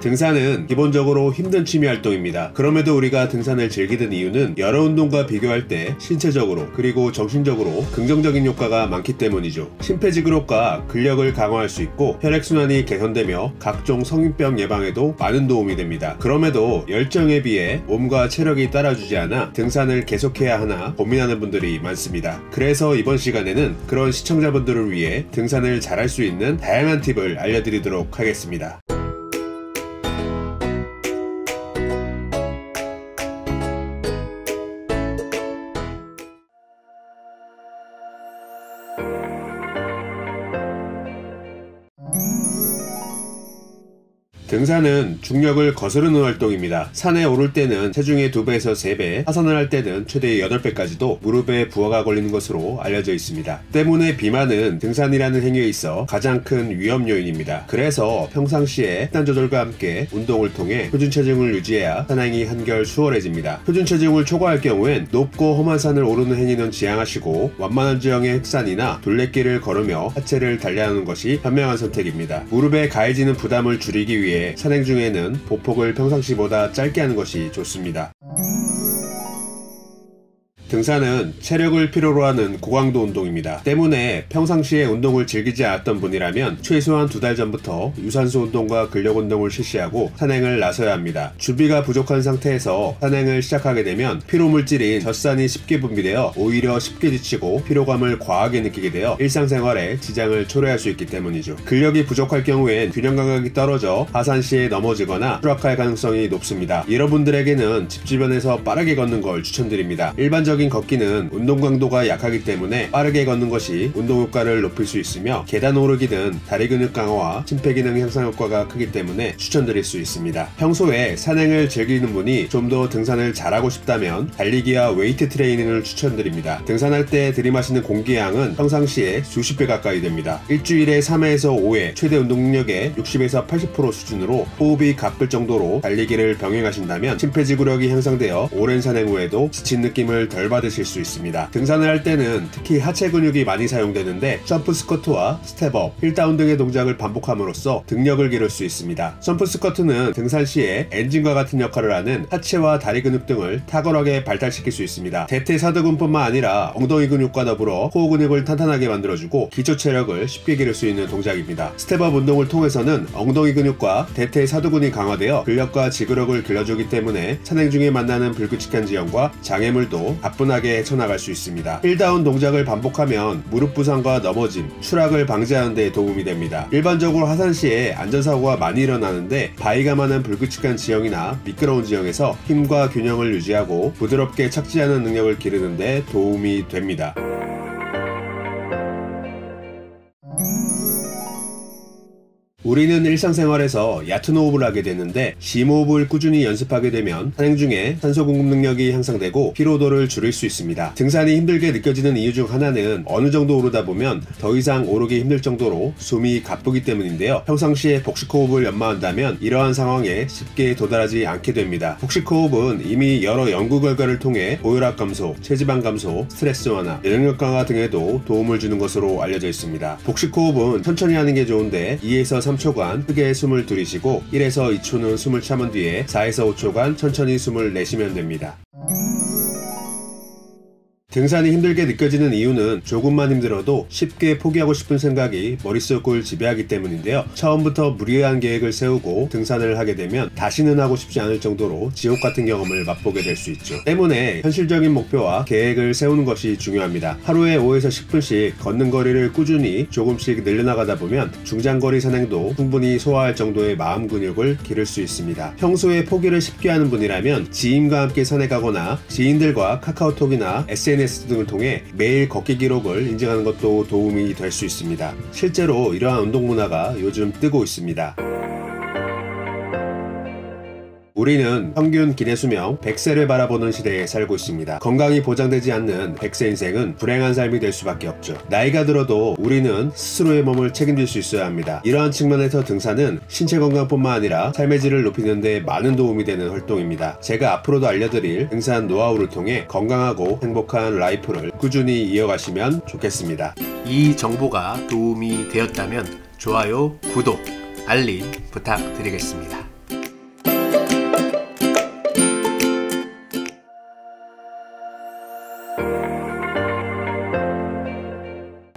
등산은 기본적으로 힘든 취미 활동입니다. 그럼에도 우리가 등산을 즐기는 이유는 여러 운동과 비교할 때 신체적으로 그리고 정신적으로 긍정적인 효과가 많기 때문이죠. 심폐지구력과 근력을 강화할 수 있고 혈액순환이 개선되며 각종 성인병 예방에도 많은 도움이 됩니다. 그럼에도 열정에 비해 몸과 체력이 따라주지 않아 등산을 계속해야 하나 고민하는 분들이 많습니다. 그래서 이번 시간에는 그런 시청자분들을 위해 등산을 잘할 수 있는 다양한 팁을 알려드리도록 하겠습니다. 등산은 중력을 거스르는 활동입니다. 산에 오를 때는 체중의 2배에서 3배, 하산을 할 때는 최대 8배까지도 무릎에 부하가 걸리는 것으로 알려져 있습니다. 때문에 비만은 등산이라는 행위에 있어 가장 큰 위험 요인입니다. 그래서 평상시에 식단 조절과 함께 운동을 통해 표준 체중을 유지해야 산행이 한결 수월해집니다. 표준 체중을 초과할 경우엔 높고 험한 산을 오르는 행위는 지양하시고 완만한 지형의 흑산이나 둘레길을 걸으며 하체를 단련하는 것이 현명한 선택입니다. 무릎에 가해지는 부담을 줄이기 위해 산행 중에는 보폭을 평상시보다 짧게 하는 것이 좋습니다. 등산은 체력을 필요로 하는 고강도 운동입니다. 때문에 평상시에 운동을 즐기지 않았던 분이라면 최소한 2달 전부터 유산소 운동과 근력 운동을 실시하고 산행을 나서야 합니다. 준비가 부족한 상태에서 산행을 시작하게 되면 피로물질인 젖산이 쉽게 분비되어 오히려 쉽게 지치고 피로감을 과하게 느끼게 되어 일상생활에 지장을 초래할 수 있기 때문이죠. 근력이 부족할 경우엔 균형 감각이 떨어져 하산 시에 넘어지거나 추락할 가능성이 높습니다. 여러분들에게는 집 주변에서 빠르게 걷는 걸 추천드립니다. 일반적인 걷기는 운동 강도가 약하기 때문에 빠르게 걷는 것이 운동 효과를 높일 수 있으며 계단 오르기는 다리 근육 강화와 심폐기능 향상 효과가 크기 때문에 추천드릴 수 있습니다. 평소에 산행을 즐기는 분이 좀 더 등산을 잘하고 싶다면 달리기와 웨이트 트레이닝을 추천드립니다. 등산할 때 들이마시는 공기의 양은 평상시에 수십 배 가까이 됩니다. 일주일에 3회에서 5회, 최대 운동 능력의 60에서 80% 수준으로 호흡이 가쁠 정도로 달리기를 병행하신다면 심폐지구력이 향상되어 오랜 산행 후에도 지친 느낌을 덜 받으실 수 있습니다. 등산을 할 때는 특히 하체 근육이 많이 사용되는데 점프 스쿼트와 스텝업, 힐다운 등의 동작을 반복함으로써 등력을 기를 수 있습니다. 점프 스쿼트는 등산 시에 엔진과 같은 역할을 하는 하체와 다리 근육 등을 탁월하게 발달시킬 수 있습니다. 대퇴사두근뿐만 아니라 엉덩이 근육과 더불어 코어 근육을 탄탄하게 만들어주고 기초 체력을 쉽게 기를 수 있는 동작입니다. 스텝업 운동을 통해서는 엉덩이 근육과 대퇴사두근이 강화되어 근력과 지구력을 길러주기 때문에 산행 중에 만나는 불규칙한 지형과 장애물도 가뿐하게 헤쳐나갈 수 있습니다. 힐다운 동작을 반복하면 무릎 부상과 넘어짐, 추락을 방지하는 데 도움이 됩니다. 일반적으로 하산 시에 안전사고가 많이 일어나는데 바위가 많은 불규칙한 지형이나 미끄러운 지형에서 힘과 균형을 유지하고 부드럽게 착지하는 능력을 기르는 데 도움이 됩니다. 우리는 일상생활에서 얕은 호흡을 하게 되는데 심호흡을 꾸준히 연습하게 되면 산행 중에 산소 공급 능력이 향상되고 피로도를 줄일 수 있습니다. 등산이 힘들게 느껴지는 이유 중 하나는 어느 정도 오르다 보면 더 이상 오르기 힘들 정도로 숨이 가쁘기 때문인데요. 평상시에 복식호흡을 연마한다면 이러한 상황에 쉽게 도달하지 않게 됩니다. 복식호흡은 이미 여러 연구 결과를 통해 고혈압 감소, 체지방 감소, 스트레스 완화, 면역력 강화 등에도 도움을 주는 것으로 알려져 있습니다. 복식호흡은 천천히 하는 게 좋은데 2에서 3초간 크게 숨을 들이쉬고 1에서 2초는 숨을 참은 뒤에 4에서 5초간 천천히 숨을 내쉬면 됩니다. 등산이 힘들게 느껴지는 이유는 조금만 힘들어도 쉽게 포기하고 싶은 생각이 머릿속을 지배하기 때문인데요. 처음부터 무리한 계획을 세우고 등산을 하게 되면 다시는 하고 싶지 않을 정도로 지옥 같은 경험을 맛보게 될 수 있죠. 때문에 현실적인 목표와 계획을 세우는 것이 중요합니다. 하루에 5에서 10분씩 걷는 거리를 꾸준히 조금씩 늘려나가다 보면 중장거리 산행도 충분히 소화할 정도의 마음 근육을 기를 수 있습니다. 평소에 포기를 쉽게 하는 분이라면 지인과 함께 산에 가거나 지인들과 카카오톡이나 SNS 등을 통해 매일 걷기 기록을 인증하는 것도 도움이 될 수 있습니다. 실제로 이러한 운동 문화가 요즘 뜨고 있습니다. 우리는 평균 기대 수명 100세를 바라보는 시대에 살고 있습니다. 건강이 보장되지 않는 100세 인생은 불행한 삶이 될 수밖에 없죠. 나이가 들어도 우리는 스스로의 몸을 책임질 수 있어야 합니다. 이러한 측면에서 등산은 신체 건강뿐만 아니라 삶의 질을 높이는 데 많은 도움이 되는 활동입니다. 제가 앞으로도 알려드릴 등산 노하우를 통해 건강하고 행복한 라이프를 꾸준히 이어가시면 좋겠습니다. 이 정보가 도움이 되었다면 좋아요, 구독, 알림 부탁드리겠습니다.